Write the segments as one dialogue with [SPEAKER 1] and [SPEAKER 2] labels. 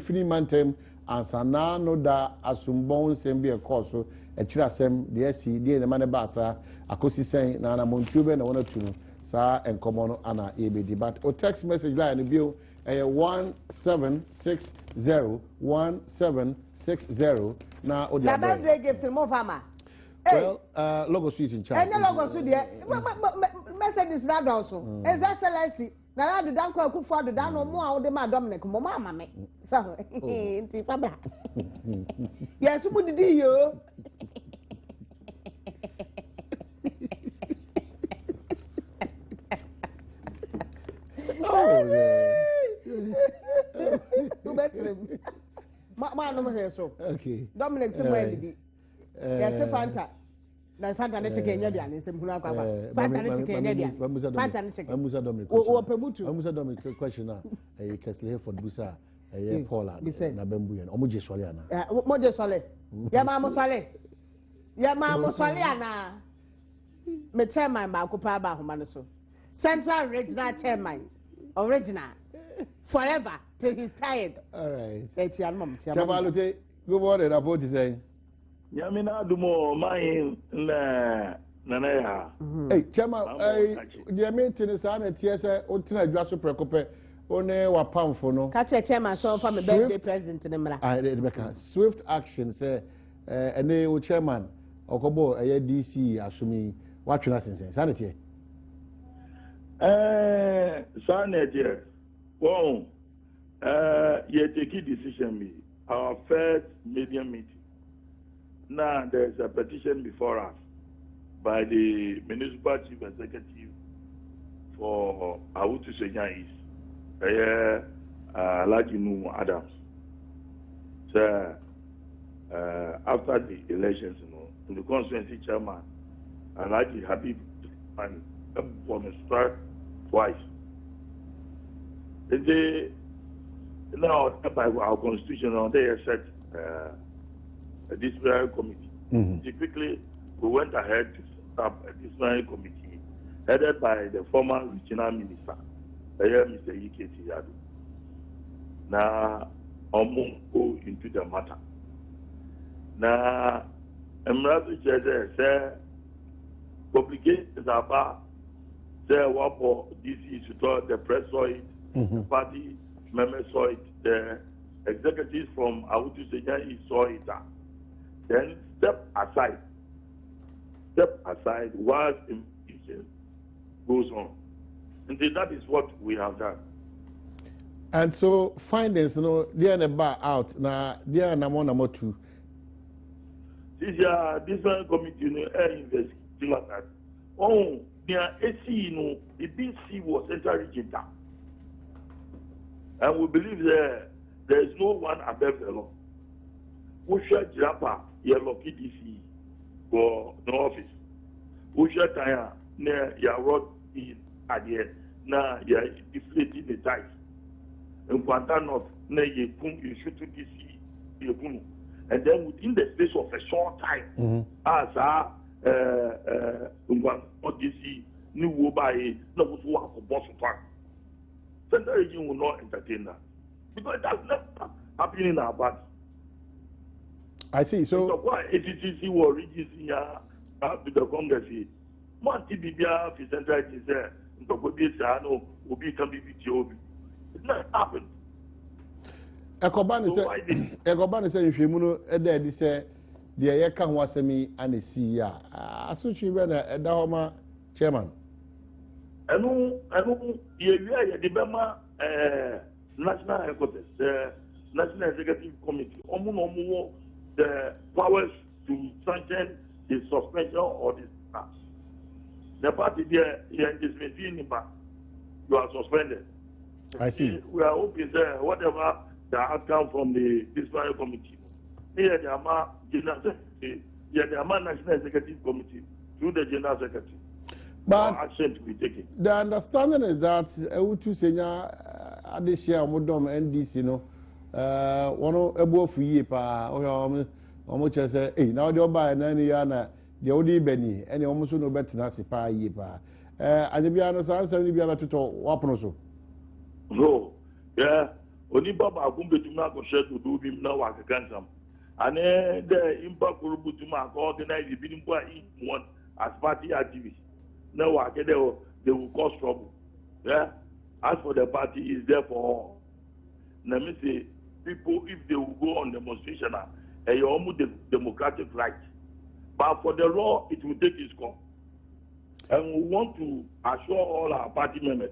[SPEAKER 1] fini mantem ansana no da asumbon sembi e course e kirasem de asi de ne mane basa akosi sen na montu be na wona tunu sa enkomo no ana ebedi but o text message line bio 1760 na o dia
[SPEAKER 2] birthday gift mo fama.
[SPEAKER 1] Well, logo is in charge.
[SPEAKER 2] And logo so there messages that also. His Excellency na do dan kwa kufu do dan no mo a wo de ma Dominic mo mama me. So, nti fabra. Yes, mu didi yo.
[SPEAKER 1] Oh,
[SPEAKER 2] you better. Ma no me so.
[SPEAKER 1] Okay.
[SPEAKER 2] Dominic se mo didi. Yes, Fanta. Na Fanta ne cheke nya bia ne nsem hunu akwa. Fanta ne cheke nya bia. Fanta ne cheke.
[SPEAKER 1] Mamusa Dominic.
[SPEAKER 2] O pemutu.
[SPEAKER 1] Mamusa Dominic question na Kesle for busa Paula na bembu yen. Omo je sole ana.
[SPEAKER 2] Mo je sole. Ya ma mo sole. Ya ma mo sole ana. Me chairman ba ko pa ba homa no so. Central Regional Chairman. Original. Forever till he's tired.
[SPEAKER 1] All right.
[SPEAKER 2] Chairman.
[SPEAKER 1] Chabalute, good morning. About to say.
[SPEAKER 3] Yamina Dumo, my Nana.
[SPEAKER 1] Hey, Chairman, the maintenance and TSA, Otina Jasso Precope, One wa Pamfo no.
[SPEAKER 2] Catch a chairman so for my birthday present in the Mra.
[SPEAKER 1] Swift action, say, and the chairman, Okobo, a DC, assuming watching us in sanity.
[SPEAKER 3] Sanity, well, you take a decision, our first media meeting. Now there's a petition before us by the municipal chief executive for Awutu Senya East, Lajinu Adams. So after the elections, the constituency chairman, Alaji Habib, was struck twice. Now by our constitution, they set a disciplinary committee. Typically, we went ahead to set up a disciplinary committee headed by the former regional minister, Mr. Iketi Adom. Now, I'm going to go into the matter. Now, I'm rather say complications about what for this issue, the press saw it, the party members saw it, the executives from Awutu Senya saw it. Then step aside while investigation goes on. And that is what we have done.
[SPEAKER 1] And so findings, they are bar out now. They are number 2.
[SPEAKER 3] This one committee, investigating that. Oh, their AC, the BC was central region, and we believe there is no one above the law. Usha Jirapa, your lucky DC for no office. Usha Taya, near your road in Adie, now you are deflating the ties. And Quantanov, near you shoot to DC, and then within the space of a short time, as DC, new Wobai, no work for boss of time. Central region will not entertain that because it has never happened in our party.
[SPEAKER 1] I see. So
[SPEAKER 3] why ATTC will reach here to the Congress? One TBBA for Central is there. Will become BBTO. It's not happened.
[SPEAKER 1] Ekobani say if you know they say the year can was me and the see ya. Asuchi when a Dahoma chairman.
[SPEAKER 3] I know, the Bema National Headquarters, the National Executive Committee, the powers to sanction the suspension or the staff. The party there is maintaining back. You are suspended.
[SPEAKER 1] I see.
[SPEAKER 3] We are hoping that whatever the outcome from the disciplinary committee, here the Ama National Executive Committee through the General Secretary.
[SPEAKER 1] But
[SPEAKER 3] action to be taken.
[SPEAKER 1] The understanding is that Awutu Senya Adeshia Modom NDC one able for ye pa almost say hey now the buy nani yana the odi beni and almost no better nasi pa ye pa and the biano san 70 bia to wapono so
[SPEAKER 3] no yeah Oni baba kumbetuma ko share to do bim na wa kansam. And the impact will be to organize the bidding for each one as party activists. Now, they will cause trouble. Yeah. As for the party, is there for all. Let me say, people, if they will go on demonstration, it's almost democratic right. But for the law, it will take its course. And we want to assure all our party members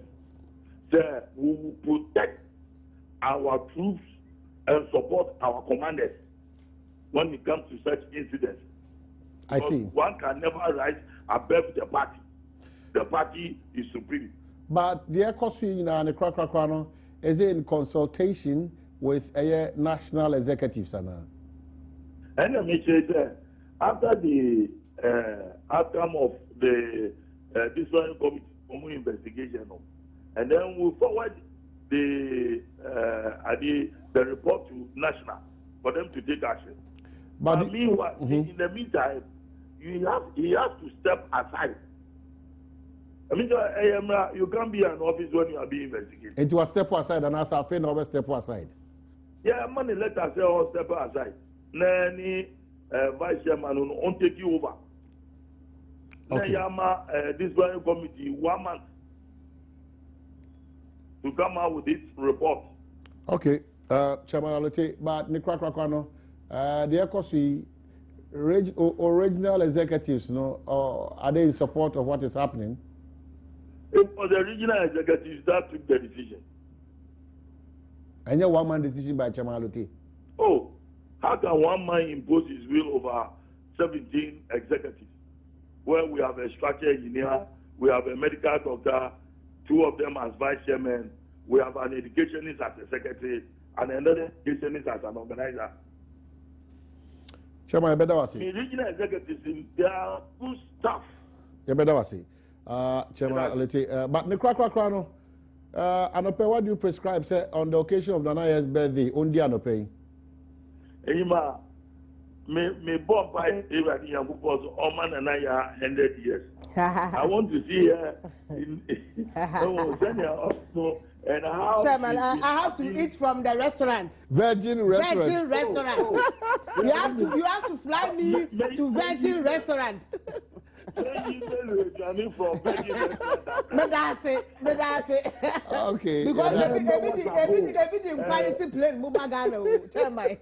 [SPEAKER 3] that we will protect our troops and support our commanders when it comes to such incidents.
[SPEAKER 1] I see.
[SPEAKER 3] One can never rise above the party. The party is supreme.
[SPEAKER 1] But the ECOSU and the Krakwano is in consultation with a national executives. And
[SPEAKER 3] let me say that after the outcome of the disciplinary committee investigation, and then we forward the report to national for them to take action. But meanwhile, in the meantime, he has to step aside. I mean, you can't be an office when you are being investigated.
[SPEAKER 1] It was step aside, and as I feel, no step aside.
[SPEAKER 3] Yeah, money let us say all step aside. Nanny vice chairman won't take you over. Okay. This very committee 1 month to come out with this report.
[SPEAKER 1] Okay, Chairman Alote, but Nikrakrakano, the ECOSU original executives, are they in support of what is happening?
[SPEAKER 3] It was the regional executives that took the decision.
[SPEAKER 1] And your one-man decision by Chairman Alote?
[SPEAKER 3] Oh, how can one man impose his will over 17 executives? Where we have a structural engineer, we have a medical doctor, 2 of them as vice chairman, we have an educationist as a secretary, and another educationist as an organizer.
[SPEAKER 1] Chairman, I better say.
[SPEAKER 3] The regional executives, they are good staff.
[SPEAKER 1] You better say. Chairman Alote, but Nikrakrakano, Anope, what do you prescribe, say, on the occasion of Nanaya's birthday, only Anope?
[SPEAKER 3] Ema, me born by Irani Yakupo's Oman and I are 100 years. I want to see her in and how.
[SPEAKER 2] Chairman, I have to eat from the restaurant.
[SPEAKER 1] Virgin restaurant.
[SPEAKER 2] Virgin restaurant. You have to fly me to Virgin restaurant.
[SPEAKER 1] Okay.
[SPEAKER 2] Because every inquiry plane Mubagano. Tell my.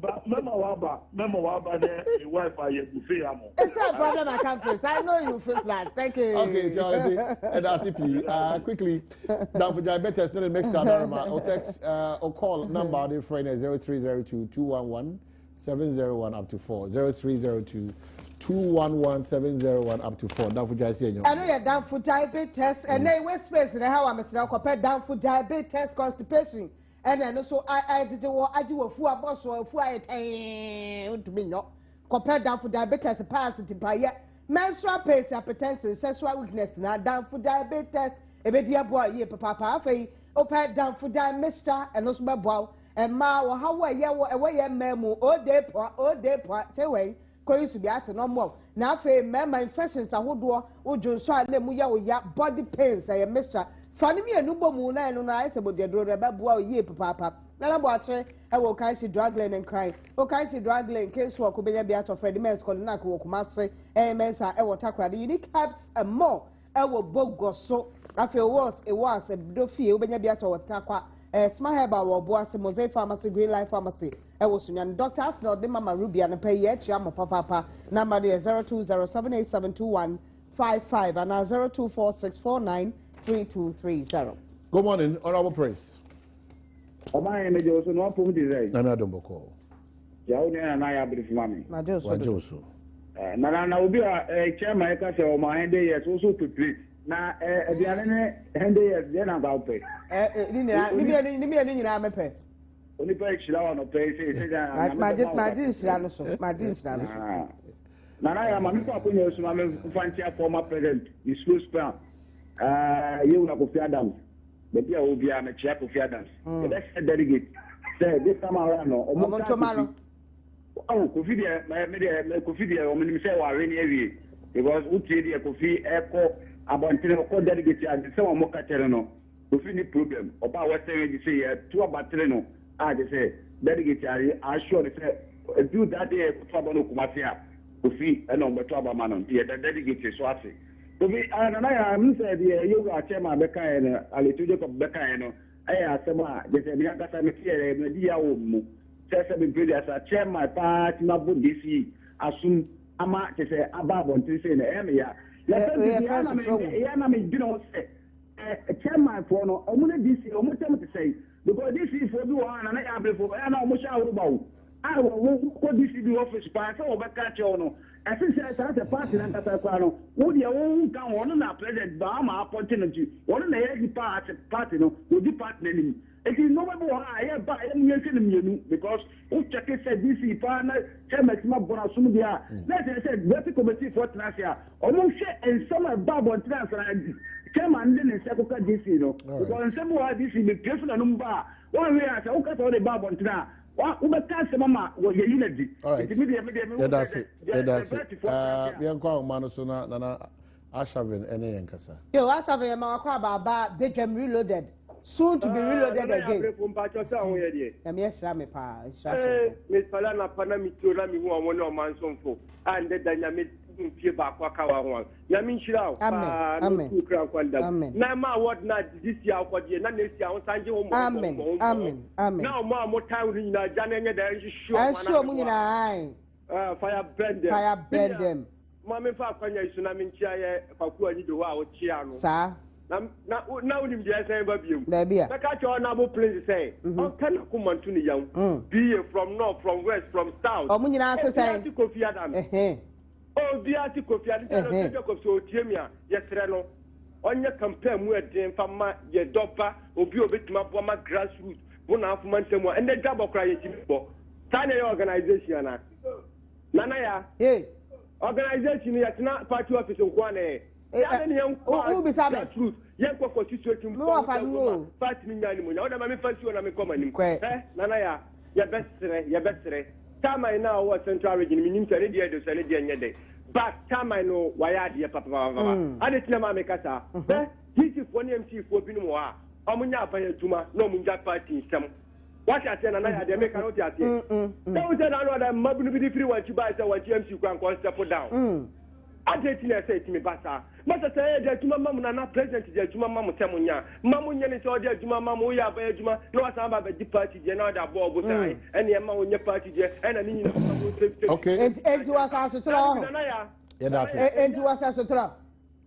[SPEAKER 3] But Mama Waba, Wi-Fi,
[SPEAKER 2] It's a problem I can't face. I know you face that. Thank you.
[SPEAKER 1] Okay, Charlie, and that's it, please. Quickly, down for diabetes, then the next time, or text or call number, the friend is 0302 211 701 up to 4. 0302 211 701 up to 4. Down for diabetes.
[SPEAKER 2] I know you're down for diabetes test, and then wait space, and how I'm a down for diabetes test, constipation. And then also I do a full boss or a full to me no compare down for diabetes capacity by yet menstrual pain hypertension sexual weakness now down for diabetes a bit dear boy ye papa fe open down for diabetes and also bow and ma or how away memo all day away going to be at no more now fe member infections a hood or just try them ya body pains a mixture. Fanny me a number moon and I said, but the door ye papa. Nana Boatre, I will catch draggling and crying. O catch draggling, case walk could be a beat of Freddie Mans calling Naku, Master, and Mensa, I will tackle the unique caps and more. I will bogo so. I feel was a dofi, when you be at our takwa, a smart heba or boas, a mosaic pharmacy, green life pharmacy. I was young doctor, not the Mama Ruby and a pay yet, Yama Papa, number 0207872155 and 024649. 3230.
[SPEAKER 1] Good morning, Honorable Praise.
[SPEAKER 4] My name is also no point is
[SPEAKER 1] I'm Adom Boko.
[SPEAKER 4] Yauna and I are brief mommy.
[SPEAKER 1] Majoso.
[SPEAKER 4] Nana will be a chairman, I can say, my hand day is also to treat. Now, the other hand day is then about pay.
[SPEAKER 2] Maybe I'm a pay.
[SPEAKER 4] Only pay Shilano no pay.
[SPEAKER 2] My jeans,
[SPEAKER 4] Nana, I am a new Fantia former president, the school span. You know, Kofi Adams. Maybe I will be a chair Kofi Adams. Let's delegate. Say this time around,
[SPEAKER 2] tomorrow.
[SPEAKER 4] Oh, Kofi, my Kofi, or when you say, are any area because Uti, Kofi, Echo, about delegate, and someone more Caterano. Kofi ni problem. Oba wa say you say two about three no. I just say delegate I sure say do that day to aba no Kumasi Kofi and on beto aba man. Yeah, the delegate so I say. Kofi and I am said you are chairman Beka and Alitujo Beka and I asema just be akasa me tie me dia wo mu. Say be previous chairman party na bu DC asum ama te say ababo nti say na em ya. Let me do not say chairman for no omuna DC omutem to say because this is for do one and I have for na omusha urubawo I will go DC the office pass over catch on as as a party and Tatano would your own come on na president Bama opportunity one na party no would be partner him it is no more I buy you because who check it said DC partner chairman bonasum dia let's say the committee for Tracia almost and some Babo transfer chairman then second DC no because some more DC be careful number one way as okay so the Babo tra ubeka mama wo ye unity
[SPEAKER 1] that's it bianco manoso na Ashaven ene yankasa
[SPEAKER 2] yo Ashaven ma kwa baba bedroom reloaded soon to be reloaded again am yesra me pa
[SPEAKER 5] me pala na pana mi tora mi ho won o mansonfo and the dynamic fie ba kwa kawa ho ya mi nshira pa no ku kra kwanda na ma what na this year akwaje na next year on sanje wo mo
[SPEAKER 2] amen
[SPEAKER 5] na mo mo time ni na jana nye da sure
[SPEAKER 2] mana mu nyina
[SPEAKER 5] fire bend them ma me fa kwanya isu na mi nchia ye kwaku anyi do wa o chia no
[SPEAKER 2] sa
[SPEAKER 5] na unim dia say ba biom
[SPEAKER 2] na bia
[SPEAKER 5] na ka cho na bo place say on kan ko mantu ni yan be from north from west from south
[SPEAKER 2] o mu nyina se say
[SPEAKER 5] Kofi Adam o bia ti Kofi Adam no se ko so tiemia ye sere no onye campaign mu edin fa ma ye doba obi obetuma bo ma grassroots bo na afuma ntemu and the job okra ye tibo tane your organization na ya organization ya tina party office nko na
[SPEAKER 2] who be sabe
[SPEAKER 5] truth yen ko constitution
[SPEAKER 2] no fa no
[SPEAKER 5] party ni nyani mo na oda ma me fancy na me koma nim nana ya besere tama ina o central region mi nim tare dia do sele dia nyede but tama no waya dia papa ade tina ma me kasa hiti fo ni MC fo bi no wa omunya abaya tuma no munja party sem what I tell nana ya de me kan o ti ate so say na no da mabunu bi di free wa chi ba say wa MC kwan kon step down adeti na say timi basa masa say de tuma mamu na president de tuma mamu temunya mamu nya ni so de tuma mamu ya ba ejuma no wasa ba di party je na da bo say ene e ma wonya party je ene ni nyina mamu
[SPEAKER 1] okay
[SPEAKER 2] enti wasa so tro
[SPEAKER 1] yeah that's
[SPEAKER 2] it enti wasa so tro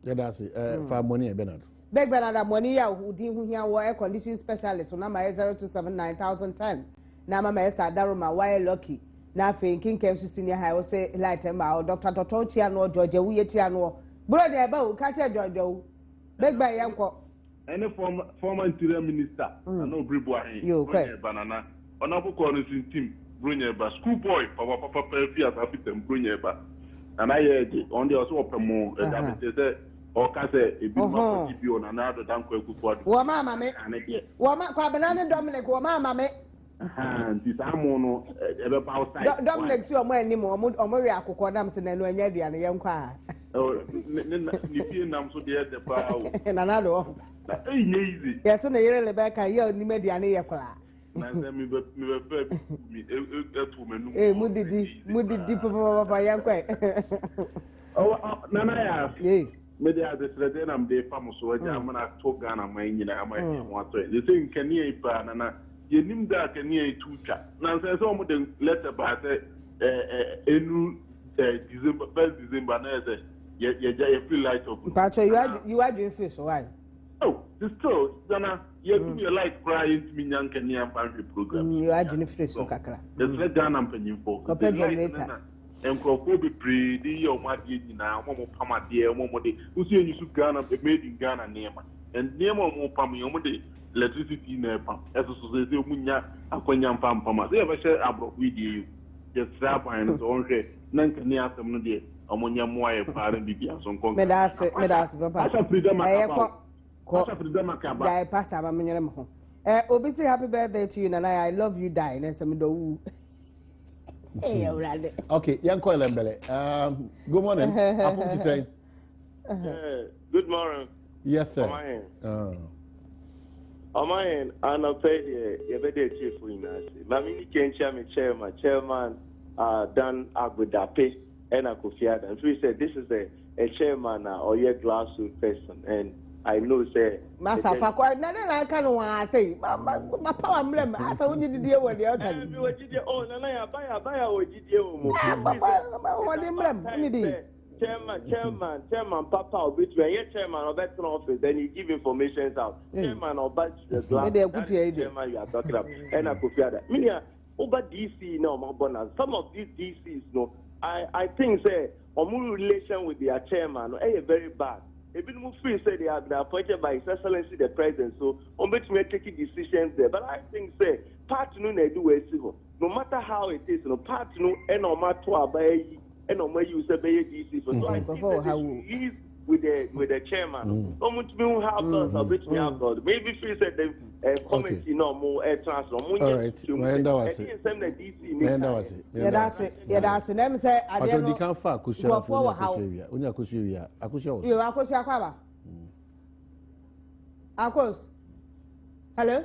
[SPEAKER 1] yeah that's it for money Bernard
[SPEAKER 2] beg Bernard money ya udi hu hia wo air condition specialist na ma 027910 na ma Esther Daruma why lucky na fe kinkem senior high say light ma Dr. Totochia no George wu yetia no bro de ba o ka che George beg ba yanko
[SPEAKER 3] any former interior minister no bribu ahin banana onabu coordinating team Brunya ba school boy papa fi as afitem Brunya ba and I on the also opemo that say o ka say e bi ma ko bi na do dan ko ekufu adu
[SPEAKER 2] wo mama me wo ma kwa banana Dominic wo mama me
[SPEAKER 3] nti samu no ebe pa outside
[SPEAKER 2] Dominic si omo ani mo ri akokọ nam se na no anya aduane ye nkwa
[SPEAKER 3] ni fie nam so de pa o
[SPEAKER 2] na do
[SPEAKER 3] nye easy
[SPEAKER 2] yes na yere Rebecca ye oni aduane ye kwa
[SPEAKER 3] na se mi be etu menu
[SPEAKER 2] mudidi papa ye nkwa
[SPEAKER 3] nana ya me de adesrede nam de famoso aja mana to Ghana man nyina ama ho ato de se nkani ipa nana yenim da kani etucha na se so mo de letter ba se enu December 1st December na se ye feel light of
[SPEAKER 2] but you are doing face why
[SPEAKER 3] oh this still dana you do your light cry to me nyankani am program
[SPEAKER 2] you are doing face so kakra
[SPEAKER 3] the thread Ghana mpanyimfo
[SPEAKER 2] ko generator
[SPEAKER 3] enkrofo be pre di ye o ade nyina mo pamade mo de usu enyu Ghana made in Ghana nema and nema mo pam ye mo de electricity na pam eso so se munya akwanya mpam se be she abro we di just strap and so on she nanka ni asem no de omunya mo aye pare bibia so nkon
[SPEAKER 2] me das papa
[SPEAKER 3] asa freedom akaba
[SPEAKER 2] asa freedom akaba dai pass aba menyere mo ho obi say happy birthday to you Nana I love you die na sem do wu hey already
[SPEAKER 1] okay yanko elembele good morning apun to say
[SPEAKER 5] good morning
[SPEAKER 1] yes sir
[SPEAKER 6] Omain, and I paid a better chief for us. Mammy Kencha, chairman, Dan Agudape, and Akufiad. And we said, this is a chairman or a grassroots person. And I know, say,
[SPEAKER 2] Master Fakwa, none I can say, my power emblem. I saw you did deal with the other.
[SPEAKER 6] Oh, Nana, buy a GDO. Chairman, Papa, or between chairman or veteran office, then you give information out. Chairman or batch the glass. Chairman, you are talking about. And I could fear that. Meaning, over DC, no, my bonus. Some of these DCs, no, I think, say, or more relation with their chairman, very bad. Even Mufi said they are appointed by His Excellency the President, so on which may taking decisions there. But I think, say, part no, they do a civil. No matter how it is, no part no, and no matter and on where you say DC. So I think he's with the chairman. So much we have those of which we have those. Maybe if we said the committee no more air transfer.
[SPEAKER 1] All right, that was it.
[SPEAKER 2] Yeah, that's it. Yeah, that's it. Let me say, I
[SPEAKER 1] don't know. Can't far cushion.
[SPEAKER 2] Go forward how?
[SPEAKER 1] Unya kushia. Akusha.
[SPEAKER 2] You akusha kwaba. Akos. Hello.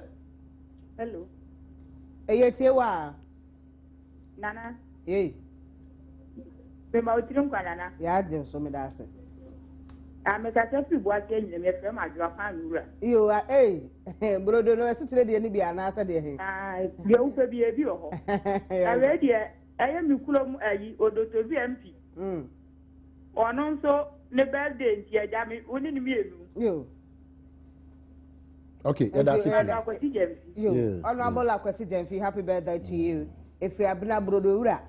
[SPEAKER 7] Hello.
[SPEAKER 2] Eyetewa.
[SPEAKER 7] Nana.
[SPEAKER 2] Hey.
[SPEAKER 7] Bema utirum kwa nana.
[SPEAKER 2] Ya je so me da se.
[SPEAKER 7] Amekata fi bo ake nyem ye frem adwa fa nura.
[SPEAKER 2] You are brodo no esitire de ni bia na asa de he.
[SPEAKER 7] De upe bi ebi ho. Awe de eye mi kulom ayi odoto bi MP. Ono nso ne birthday nti aja mi oni ni mi enu.
[SPEAKER 2] Yo.
[SPEAKER 1] Okay, that's
[SPEAKER 2] it. You. Honorable Akwesi Jemfi, happy birthday to you. If you abina brodo ura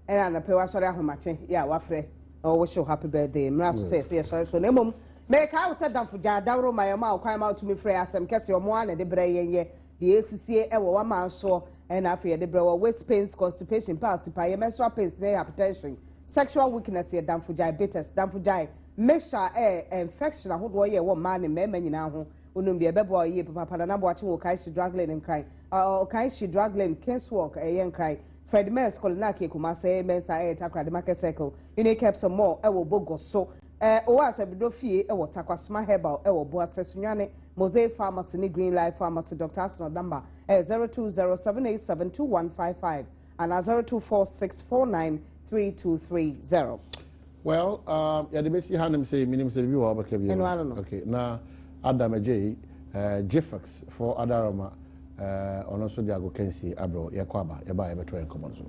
[SPEAKER 2] and na pewa sori ahomache ya wafre o wish you happy birthday. Mraso say sorry so nemom make I said that for jadawro mayoma o kwan ma to me frɛ Asem Kesee o mo ana de bre yenye de esisie e wo wa man so and afia de bre wo waist pains, constipation, pain, menstrual pains, hypertension, sexual weakness, ye damfujai bitters, damfujai mixture infection ahodo ye wo man ne mema nyina ho onum de bebo ye papa na bo achi wo kai shi draggling and cry o kai shi draggling kinswalk yen cry Fred Mens Kolinaki Kumase Mensa Takra the market circle. You need kept some more ewo bogo so o was a bidofie ewo takwasma herbal ewo boa sesunyane Mosaic Pharmacy ni Green Life Pharmacy Dr. Asno number 0207872155 and 0246493230.
[SPEAKER 1] Well, yeah, the Messi Hanem say minimum say you are okay. Now Adam J Jeffex for Adaroma on also the Asem Kesee abro yakwaba yaba ebe to enkomo so.